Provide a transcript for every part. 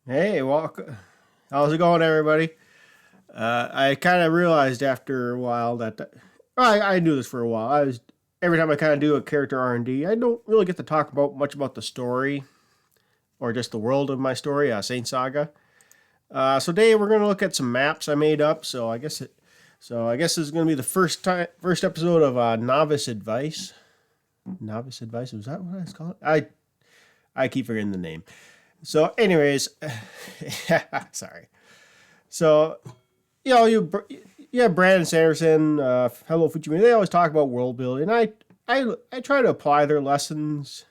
Hey, how's it going, everybody? I kind of realized after a while that I knew this for a while. I was every time I kind of do a character R&D, I don't really get to talk about much about the story or just the world of my story, Saint Saga. So today we're going to look at some maps I made up. So I guess this is going to be the first episode of Novice Advice. Novice Advice, was that what I was called? I keep forgetting the name. So, anyways, sorry. So, you have Brandon Sanderson, Hello Fujimi. They always talk about world building. I try to apply their lessons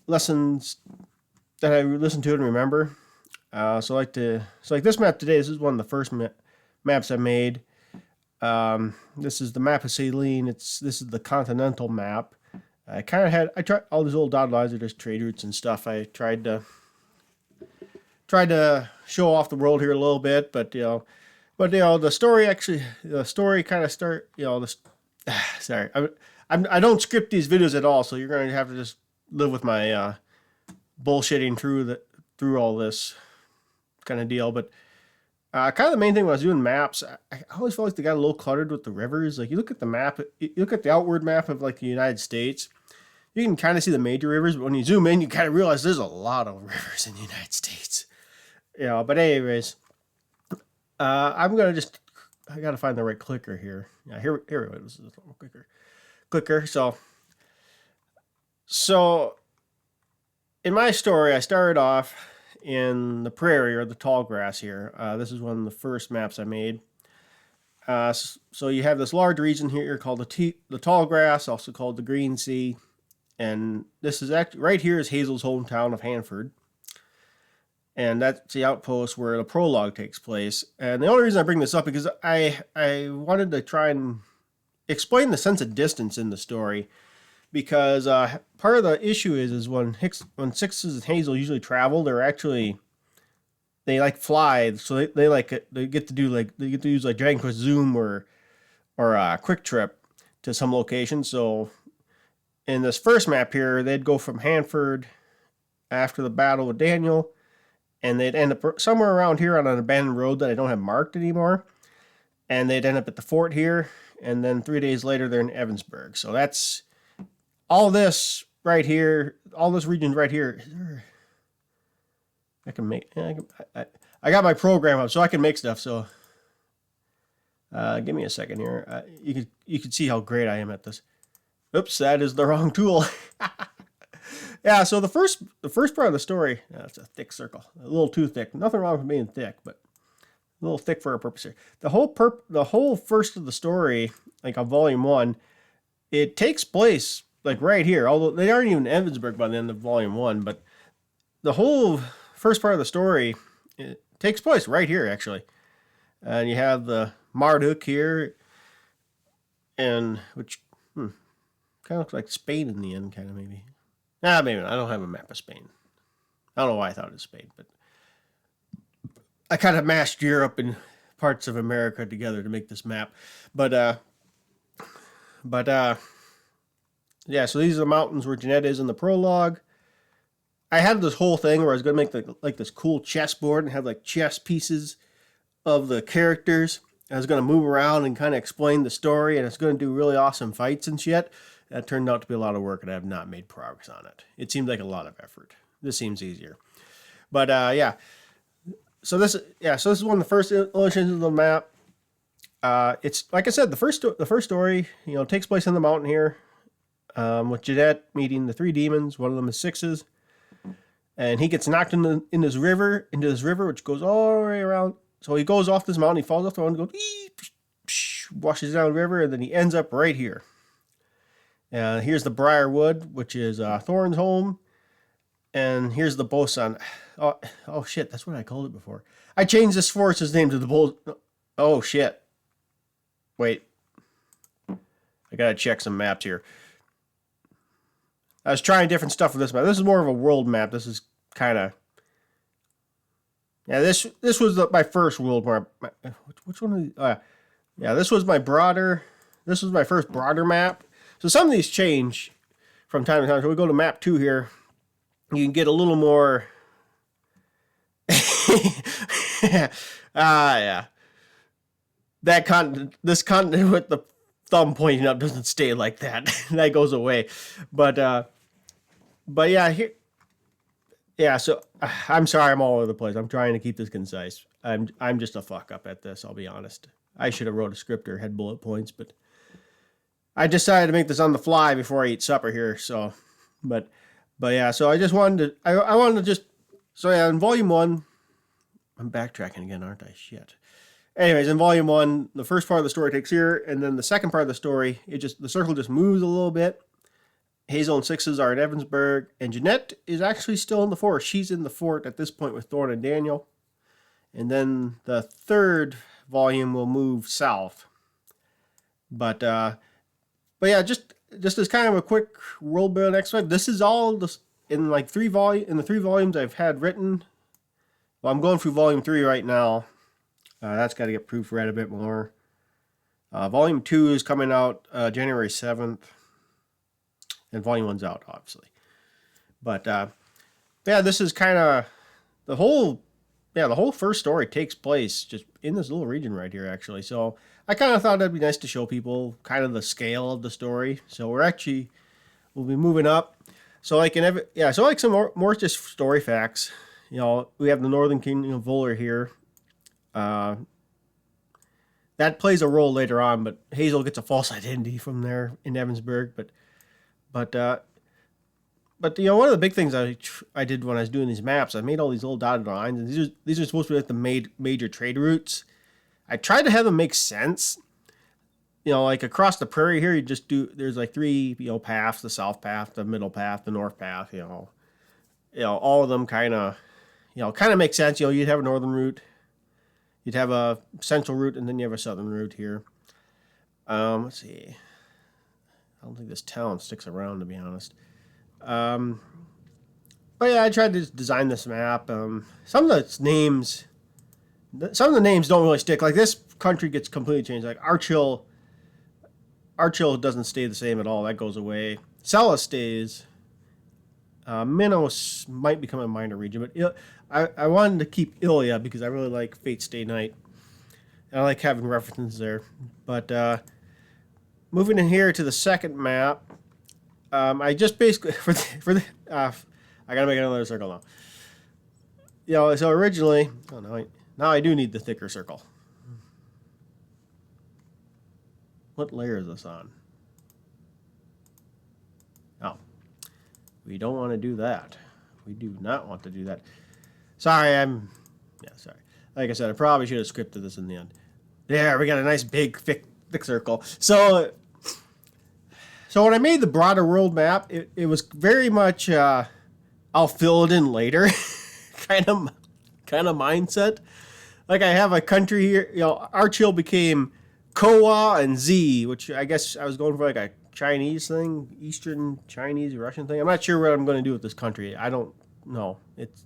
that I listen to and remember. So like this map today. This is one of the first maps I made. This is the map of Saline. This is the continental map. I tried all these little dotted lines are just trade routes and stuff. I tried to show off the world here a little bit, but the story kind of start, this. Sorry, I don't script these videos at all, so you're gonna have to just live with my bullshitting through all this kind of deal. But kind of the main thing when I was doing maps, I always felt like they got a little cluttered with the rivers. Like you look at the map, you look at the outward map of like the United States, you can kind of see the major rivers, but when you zoom in, you kind of realize there's a lot of rivers in the United States. But anyways, I gotta find the right clicker here. Yeah, here we go. This is the clicker. So in my story, I started off in the prairie or the tall grass here. This is one of the first maps I made. So you have this large region here called the tall grass, also called the Green Sea, and this is actually right here is Hazel's hometown of Hanford. And that's the outpost where the prologue takes place. And the only reason I bring this up is because I wanted to try and explain the sense of distance in the story, because part of the issue is when Sixes and Hazel usually travel, they like fly, so they get to use like Dragon Quest Zoom or Quick Trip to some location. So in this first map here, they'd go from Hanford after the battle with Daniel, and they'd end up somewhere around here on an abandoned road that I don't have marked anymore. And they'd end up at the fort here, and then 3 days later they're in Evansburg. So that's all this right here, all this region right here. I can make. I got my program up, so I can make stuff. So give me a second here. You can see how great I am at this. Oops, that is the wrong tool. Yeah, so the first part of the story, it's a thick circle, a little too thick. Nothing wrong with being thick, but a little thick for a purpose here. The whole first of the story, like on volume 1, it takes place like right here. Although they aren't even in Evansburg by the end of volume 1, but the whole first part of the story, it takes place right here actually. And you have the Marduk here, and which kind of looks like Spain in the end, kind of maybe. Maybe not. I don't have a map of Spain. I don't know why I thought it was Spain, but I kind of mashed Europe and parts of America together to make this map. But yeah. So these are the mountains where Jeanette is in the prologue. I had this whole thing where I was gonna make like this cool chessboard and have like chess pieces of the characters. I was gonna move around and kind of explain the story, and it's gonna do really awesome fights and shit. That turned out to be a lot of work, and I have not made progress on it. It seemed like a lot of effort. This seems easier, but yeah. So this is one of the first illustrations of the map. It's like I said, the first story, takes place in the mountain here, with Jeanette meeting the 3 demons. One of them is Sixes, and he gets knocked into this river, which goes all the way around. So he goes off this mountain, he falls off the mountain, goes, washes down the river, and then he ends up right here. Here's the Briarwood, which is Thorn's home. And here's the Bosun. Oh shit, that's what I called it before. I changed this forest's name to the Bull. Oh shit. Wait. I gotta check some maps here. I was trying different stuff with this map. This is more of a world map. This is kind of... Yeah, this was my first world map. Which one of these? Yeah, this was my first broader map. So some of these change from time to time. So we go to map 2 here. You can get a little more Yeah. This continent with the thumb pointing up doesn't stay like that. That goes away. But yeah, here, yeah. So I'm sorry, I'm all over the place. I'm trying to keep this concise. I'm just a fuck up at this. I'll be honest. I should have wrote a script or had bullet points, but I decided to make this on the fly before I eat supper here. So, but yeah. So I just wanted to. I wanted to just. So yeah, in volume 1, I'm backtracking again, aren't I? Shit. Anyways, in volume 1, the first part of the story takes here, and then the second part of the story, the circle just moves a little bit. Hazel and Sixes are in Evansburg, and Jeanette is actually still in the fort. She's in the fort at this point with Thorne and Daniel. And then the third volume will move south. But yeah, just as kind of a quick world building exercise. This is all in like in the 3 volumes I've had written. Well, I'm going through volume 3 right now. That's got to get proofread a bit more. Volume 2 is coming out January 7th. And volume 1's out, obviously. But yeah, this is kind of the whole first story takes place just in this little region right here, actually. So I kind of thought it'd be nice to show people kind of the scale of the story. So we'll be moving up. So like some more just story facts. You know, we have the Northern Kingdom of Voller here. That plays a role later on, but Hazel gets a false identity from there in Evansburg. But you know, one of the big things I did when I was doing these maps, I made all these little dotted lines, and these are supposed to be like the major trade routes. I tried to have them make sense. You know, like across the prairie here, there's like 3 paths: the south path, the middle path, the north path. You know, all of them kind of make sense. You know, you'd have a northern route. You'd have a central route, and then you have a southern route here. Let's see. I don't think this town sticks around, to be honest. But yeah, I tried to design this map. Some of the names don't really stick. Like this country gets completely changed. Like Archill doesn't stay the same at all. That goes away. Sella stays. Minos might become a minor region, but I wanted to keep Ilya because I really like Fate Stay Night. And I like having references there. But moving in here to the second map, I just basically I gotta make another circle now. You know, so originally, now I do need the thicker circle. What layer is this on? Oh, we don't want to do that. We do not want to do that. Sorry. Like I said, I probably should have scripted this in the end. There, we got a nice big thick circle. So when I made the broader world map, it was very much I'll fill it in later kind of mindset. Like I have a country here, you know, Archill became Kowa and Z, which I guess I was going for like a Chinese thing, Eastern Chinese, Russian thing. I'm not sure what I'm going to do with this country. I don't know. It's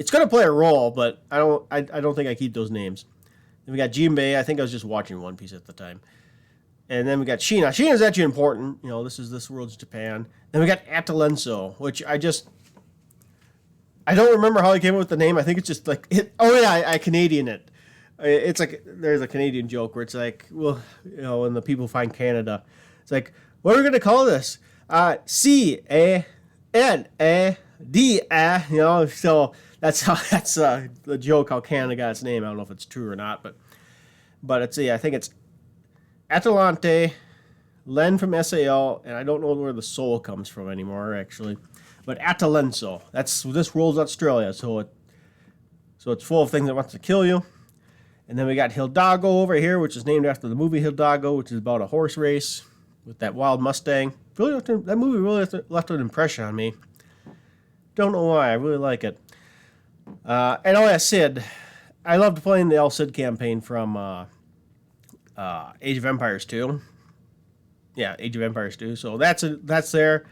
going to play a role, but I don't think I keep those names. Then we got Jinbei. I think I was just watching One Piece at the time. And then we got Sheena. Sheena's actually important. You know, this world's Japan. Then we got Atalenso, which I don't remember how I came up with the name. I think it's just like I Canadian it. It's like there's a Canadian joke where it's like, well, you know, when the people find Canada, it's like, what are we gonna call this? CANADA. You know, so that's the joke how Canada got its name. I don't know if it's true or not, but I think it's Atalante, Len from SAL, and I don't know where the soul comes from anymore, actually. But Atalenso. This world's Australia, so it's full of things that wants to kill you. And then we got Hidalgo over here, which is named after the movie Hidalgo, which is about a horse race with that wild Mustang. That movie really left an impression on me. Don't know why. I really like it. And Sid. I loved playing the El Cid campaign from Age of Empires 2. Yeah, Age of Empires 2. So that's there.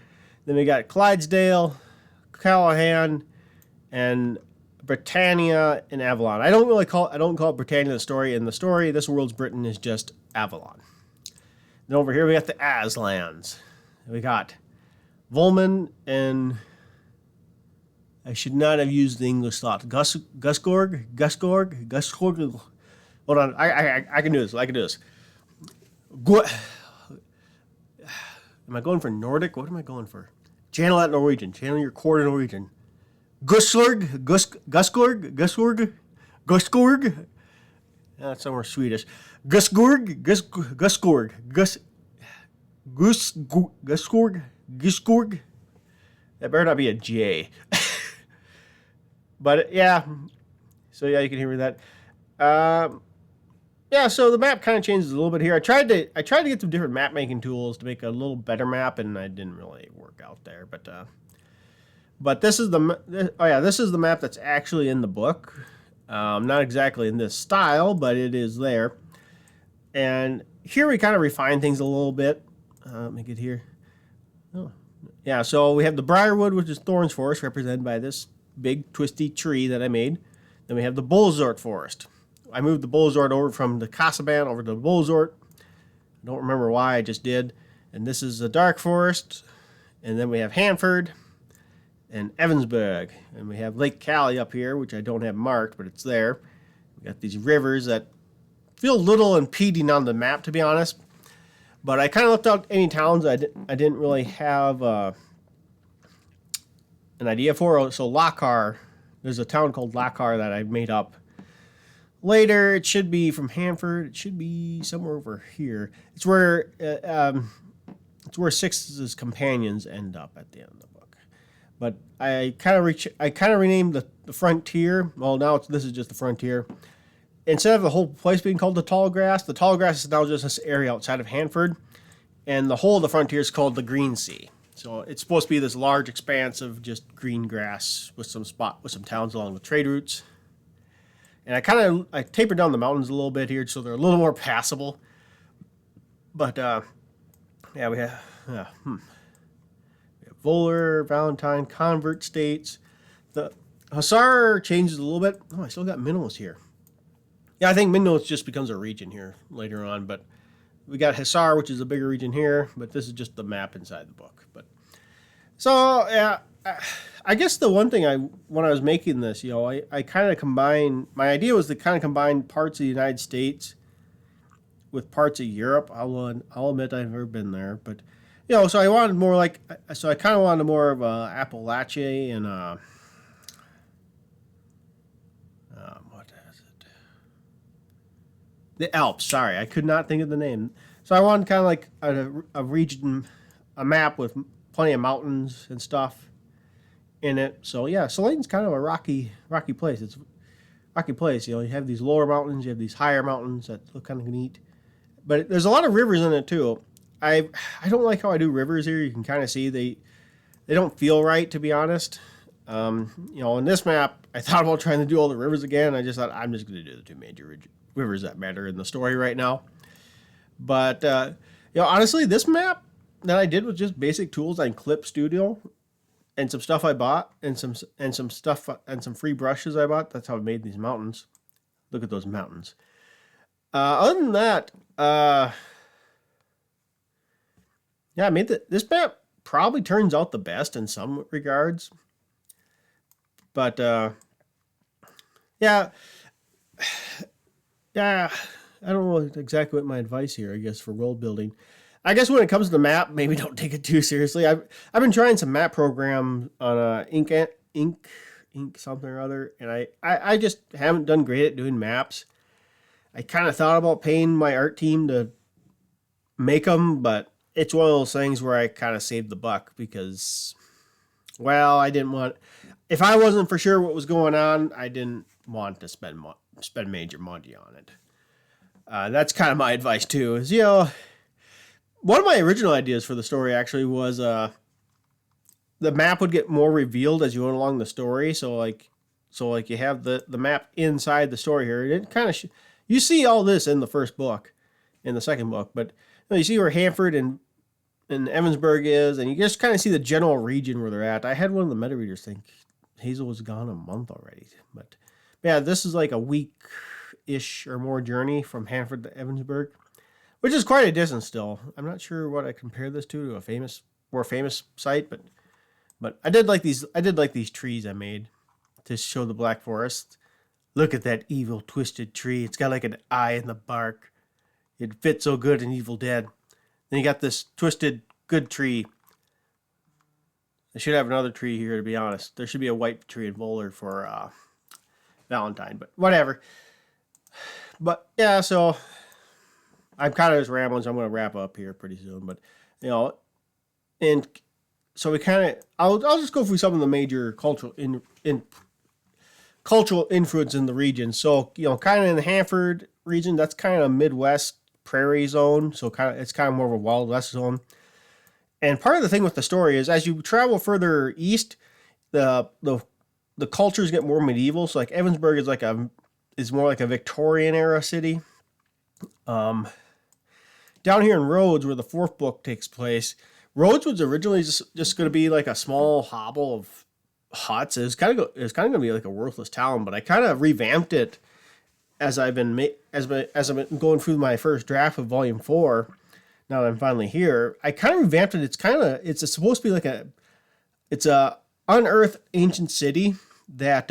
Then we got Clydesdale, Callahan, and Britannia and Avalon. I don't call it Britannia the story. In the story, this world's Britain is just Avalon. Then over here we got the Aslands. We got Volman and I should not have used the English thought. Gusgorg. Hold on, I can do this. I can do this. Am I going for Nordic? What am I going for? Channel that Norwegian. Channel your core to Norwegian. Gusgorg. That's somewhere Swedish. Gusgorg. That better not be a J. But yeah, so yeah, you can hear that. Yeah, so the map kind of changes a little bit here. I tried to get some different map making tools to make a little better map, and I didn't really work out there. But this is the map that's actually in the book. Not exactly in this style, but it is there. And here we kind of refine things a little bit. Let me get here. Oh, yeah. So we have the Briarwood, which is Thorns Forest, represented by this big twisty tree that I made. Then we have the Bullsort Forest. I moved the Bullsort over from the Casaban over to the Bullsort. I don't remember why, I just did. And this is the Dark Forest. And then we have Hanford and Evansburg. And we have Lake Cali up here, which I don't have marked, but it's there. We got these rivers that feel little impeding on the map, to be honest. But I kind of looked out any towns I didn't really have an idea for. So Lockar, there's a town called Lockar that I made up. Later, it should be from Hanford. It should be somewhere over here. It's where Six's companions end up at the end of the book. But I kind of renamed the frontier. Well, now this is just the frontier. Instead of the whole place being called the Tall Grass is now just this area outside of Hanford, and the whole of the frontier is called the Green Sea. So it's supposed to be this large expanse of just green grass with some towns along the trade routes. And I tapered down the mountains a little bit here so they're a little more passable. But yeah, we have Voller, Valentine, Convert States. The Hussar changes a little bit. Oh, I still got Minnowes here. Yeah, I think Minnowes just becomes a region here later on. But we got Hussar, which is a bigger region here. But this is just the map inside the book. But so yeah. I guess the one thing when I was making this, I kind of combined, my idea was to kind of combine parts of the United States with parts of Europe. I'll admit I've never been there, but so I wanted more I kind of wanted more of Appalachia and what is it? The Alps. Sorry, I could not think of the name. So I wanted kind of like a region, a map with plenty of mountains and stuff in it. So yeah, Salayton's kind of a rocky place. It's a rocky place. You have these lower mountains, you have these higher mountains that look kind of neat. But there's a lot of rivers in it too. I don't like how I do rivers here. You can kind of see they don't feel right, to be honest. In this map, I thought about trying to do all the rivers again. I just thought I'm just going to do the two major rivers that matter in the story right now. But honestly, this map that I did with just basic tools on Clip Studio and some stuff I bought and some stuff and some free brushes I bought. That's how I made these mountains. Look at those mountains. Other than that, I made this map probably turns out the best in some regards. But I don't know exactly what my advice here, I guess, for world building. I guess when it comes to the map, maybe don't take it too seriously. I've been trying some map programs on ink something or other, and I just haven't done great at doing maps. I kind of thought about paying my art team to make them, but it's one of those things where I kind of saved the buck because, well, I didn't want. If I wasn't for sure what was going on, I didn't want to spend major money on it. That's kind of my advice too. Is one of my original ideas for the story actually was the map would get more revealed as you went along the story. So you have the map inside the story here. It kind of you see all this in the first book, in the second book, but you see where Hanford and Evansburg is, and you just kind of see the general region where they're at. I had one of the meta readers think Hazel was gone a month already, but yeah, this is like a week-ish or more journey from Hanford to Evansburg, which is quite a distance still. I'm not sure what I compare this to a more famous site, but But I did like these. I did like these trees I made to show the Black Forest. Look at that evil, twisted tree. It's got like an eye in the bark. It fits so good in Evil Dead. Then you got this twisted, good tree. I should have another tree here, to be honest. There should be a white tree in Boulder for Valentine, but whatever. But yeah, so I'm kind of just rambling, so I'm going to wrap up here pretty soon. But you know, and so we kind of, I'll just go through some of the major cultural influence in the region. So you know, kind of in the Hanford region, that's kind of Midwest prairie zone. So it's kind of more of a Wild West zone. And part of the thing with the story is, as you travel further east, the cultures get more medieval. So like Evansburg is more like a Victorian era city. Down here in Rhodes, where the fourth book takes place, Rhodes was originally just going to be like a small hovel of huts. It was kind of going to be like a worthless town, but I kind of revamped it as I've been going through my first draft of Volume 4. Now that I'm finally here, I kind of revamped it. It's supposed to be like it's a unearthed ancient city that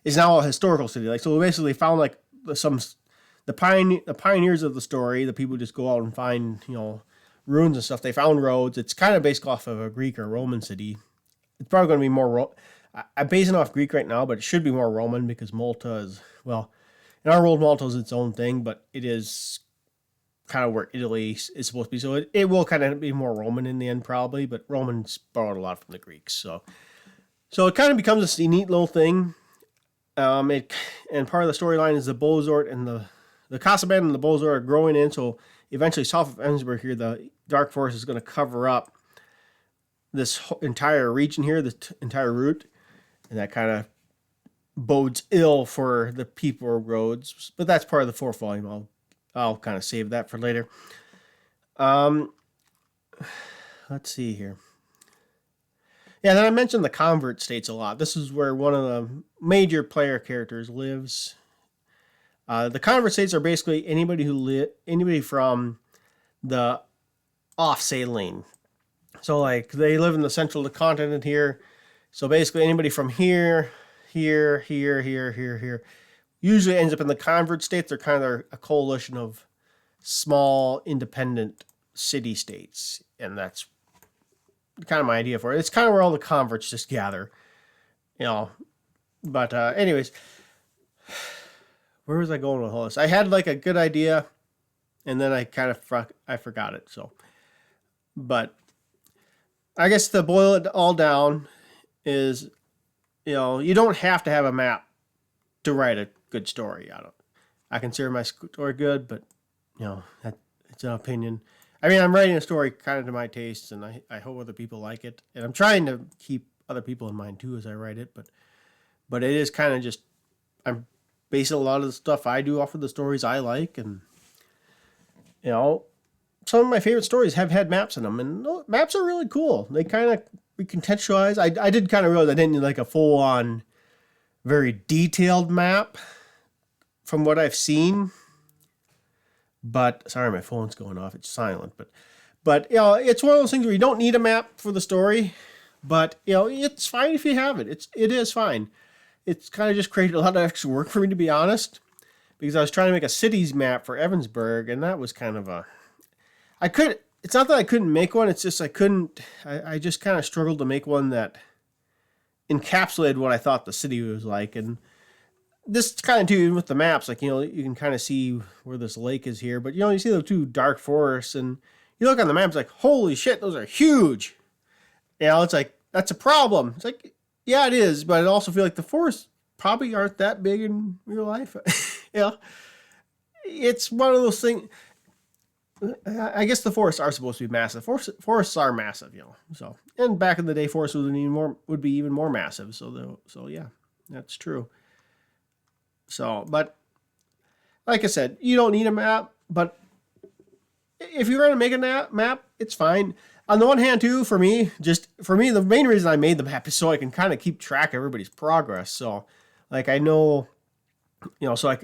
is now a historical city. Like, so we basically found like the pioneers of the story, the people who just go out and find, you know, ruins and stuff. They found Rhodes. It's kind of based off of a Greek or Roman city. It's probably going to be more. I'm basing it off Greek right now, but it should be more Roman because Malta is, well, in our world, Malta is its own thing, but it is kind of where Italy is supposed to be. So it will kind of be more Roman in the end, probably, but Romans borrowed a lot from the Greeks. So it kind of becomes a neat little thing. And part of the storyline is the Bozort and the Casaban and the Bozort are growing in. So eventually, south of Evansburg here, the Dark Forest is going to cover up this entire region here, this entire route, and that kind of bodes ill for the people of Rhodes. But that's part of the fourth volume. I'll kind of save that for later. Let's see here. Yeah, then I mentioned the convert states a lot. This is where one of the major player characters lives. The convert states are basically anybody from the off-say lane. So like they live in the central of the continent here. So basically anybody from here, usually ends up in the convert states. They're kind of a coalition of small independent city states. And that's kind of my idea for it. It's kind of where all the converts just gather, you know. But anyways, where was I going with all this? I had like a good idea, and then I kind of forgot it. So, but I guess to boil it all down is, you know, you don't have to have a map to write a good story. I consider my story good, but you know, it's an opinion. I mean, I'm writing a story kind of to my tastes, and I hope other people like it. And I'm trying to keep other people in mind too as I write it, but it is kind of just, I'm basing a lot of the stuff I do off of the stories I like, and you know, some of my favorite stories have had maps in them, and maps are really cool. They kind of recontextualize. I did kind of realize I didn't need like a full-on, very detailed map from what I've seen. But sorry, my phone's going off. It's silent. But you know, it's one of those things where you don't need a map for the story. But you know, it's fine if you have it. It is fine. It's kind of just created a lot of extra work for me, to be honest, because I was trying to make a cities map for Evansburg, and that was kind of it's not that I couldn't make one. It's just I just kind of struggled to make one that encapsulated what I thought the city was like. And this kind of too, with the maps, like, you know, you can kind of see where this lake is here, but you know, you see the two dark forests, and you look on the maps like, holy shit, those are huge. You know, it's like, that's a problem. It's like, yeah, it is, but I also feel like the forests probably aren't that big in real life. You know, it's one of those things. I guess the forests are supposed to be massive. Forests are massive, you know. So, and back in the day, forests would be even more massive. So yeah, that's true. So, but like I said, you don't need a map. But if you're going to make a map, it's fine. On the one hand, too, for me, the main reason I made the map is so I can kind of keep track of everybody's progress. So, like, I know, you know, so I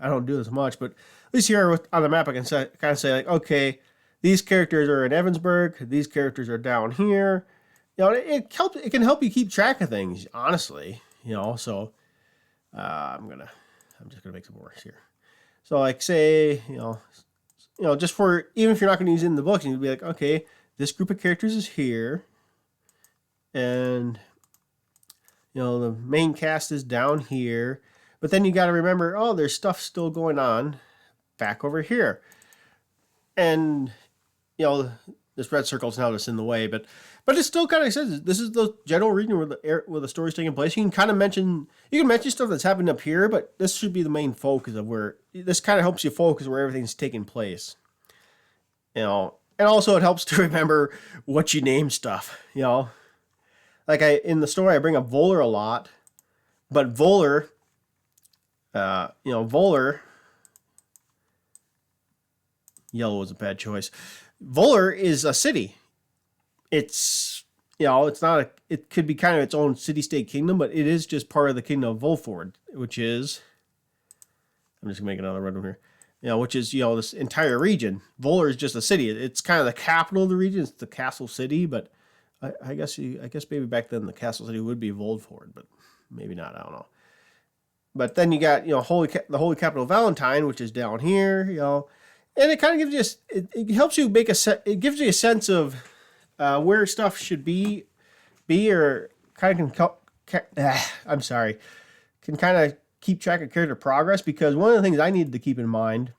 don't do this much, but at least here on the map, I can kind of say, like, okay, these characters are in Evansburg, these characters are down here, It can help you keep track of things, honestly. So I'm just gonna make some words here. So like say, just for, even if you're not going to use it in the books, you'd be like, okay, this group of characters is here, and the main cast is down here, but then you got to remember, oh, there's stuff still going on back over here, and this red circle's now just in the way, but it still kind of says this is the general region where the story's taking place. You can mention stuff that's happening up here, but this should be the main focus of where this kind of helps you focus where everything's taking place. And also it helps to remember what you name stuff. Like in the story I bring up Voller a lot, but Voller, yellow was a bad choice. Voller is a city. It's it could be kind of its own city-state kingdom, but it is just part of the kingdom of Volford, which is, I'm just gonna make another red one here, which is, this entire region. Voller is just a city. It's kind of the capital of the region. It's the castle city, but I guess maybe back then the castle city would be Volford, but maybe not. I don't know. But then you got, the holy capital of Valentine, which is down here, and it kind of gives you, it helps you it gives you a sense of where stuff should be, or kind of can kind of keep track of character progress, because one of the things I needed to keep in mind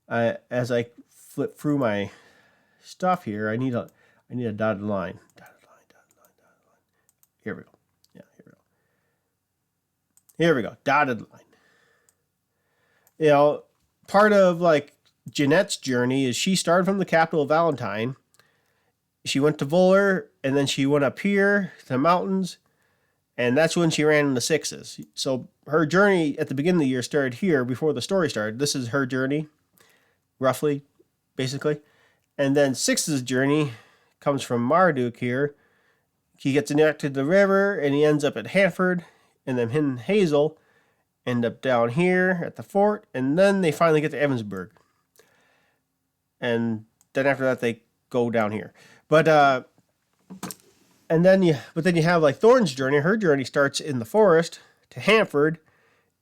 as I flip through my stuff here, I need a dotted line. Here we go. Yeah, here we go. Dotted line. Part of like Jeanette's journey is she started from the capital of Valentine. She went to Voller, and then she went up here to the mountains, and that's when she ran into Sixes. So her journey at the beginning of the year started here before the story started. This is her journey, roughly, basically. And then Sixes' journey comes from Marduk here. He gets connected to the river, and he ends up at Hanford, and then him and Hazel end up down here at the fort, and then they finally get to Evansburg. And then after that, they go down here. But then you have like Thorne's journey. Her journey starts in the forest to Hanford,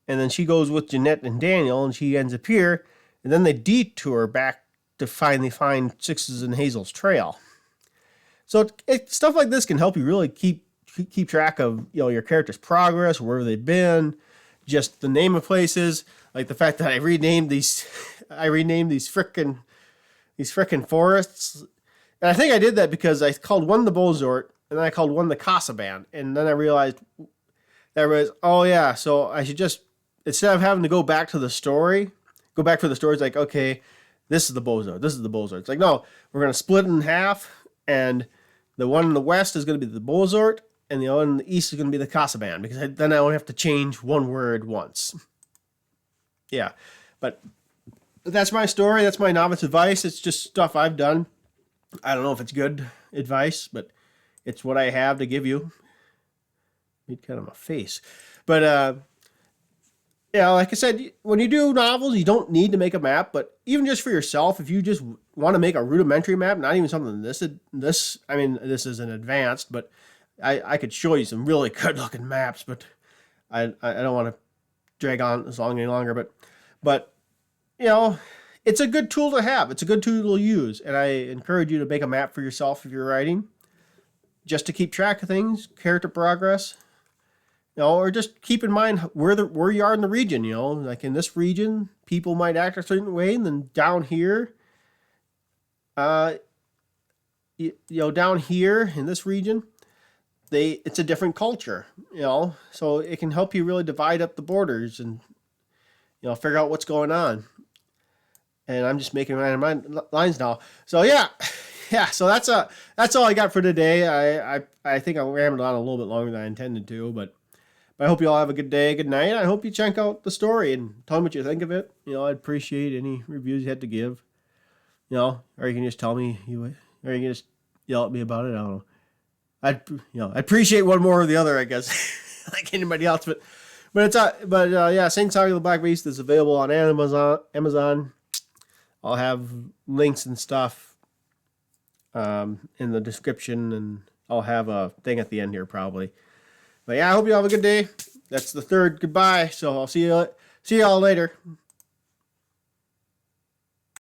and then she goes with Jeanette and Daniel, and she ends up here, and then they detour back to finally find Sixes and Hazel's trail. So stuff like this can help you really keep track of your character's progress, where they've been, just the name of places, like the fact that I renamed these frickin' forests. And I think I did that because I called one the Bozort, and then I called one the Casaban, and then I realized so I should just, instead of having to go back for the story, it's like, okay, this is the Bozort. It's like, no, we're going to split it in half, and the one in the west is going to be the Bozort, and the one in the east is going to be the Casaban, because then I only have to change one word once. Yeah, but that's my story. That's my novice advice. It's just stuff I've done. I don't know if it's good advice, but it's what I have to give you. Made kind of a face. But, like I said, when you do novels, you don't need to make a map, but even just for yourself, if you just want to make a rudimentary map, not even something this isn't advanced, but I could show you some really good looking maps, but I don't want to drag on this long any longer, but it's a good tool to have. It's a good tool to use, and I encourage you to make a map for yourself if you're writing, just to keep track of things, character progress, or just keep in mind where you are in the region. Like in this region, people might act a certain way, and then down here, down here in this region, it's a different culture. So it can help you really divide up the borders and figure out what's going on. And I'm just making my lines now. So yeah. So that's all I got for today. I think I rambled on a little bit longer than I intended to, but I hope you all have a good day, good night. I hope you check out the story and tell me what you think of it. I'd appreciate any reviews you had to give. Or you can just tell me, or you can just yell at me about it. I don't know. I'd appreciate one more or the other, I guess, like anybody else. But Saint Saga of the Black Beast is available on Amazon. I'll have links and stuff in the description and I'll have a thing at the end here probably. But yeah, I hope you have a good day. That's the third goodbye. So I'll see y'all later.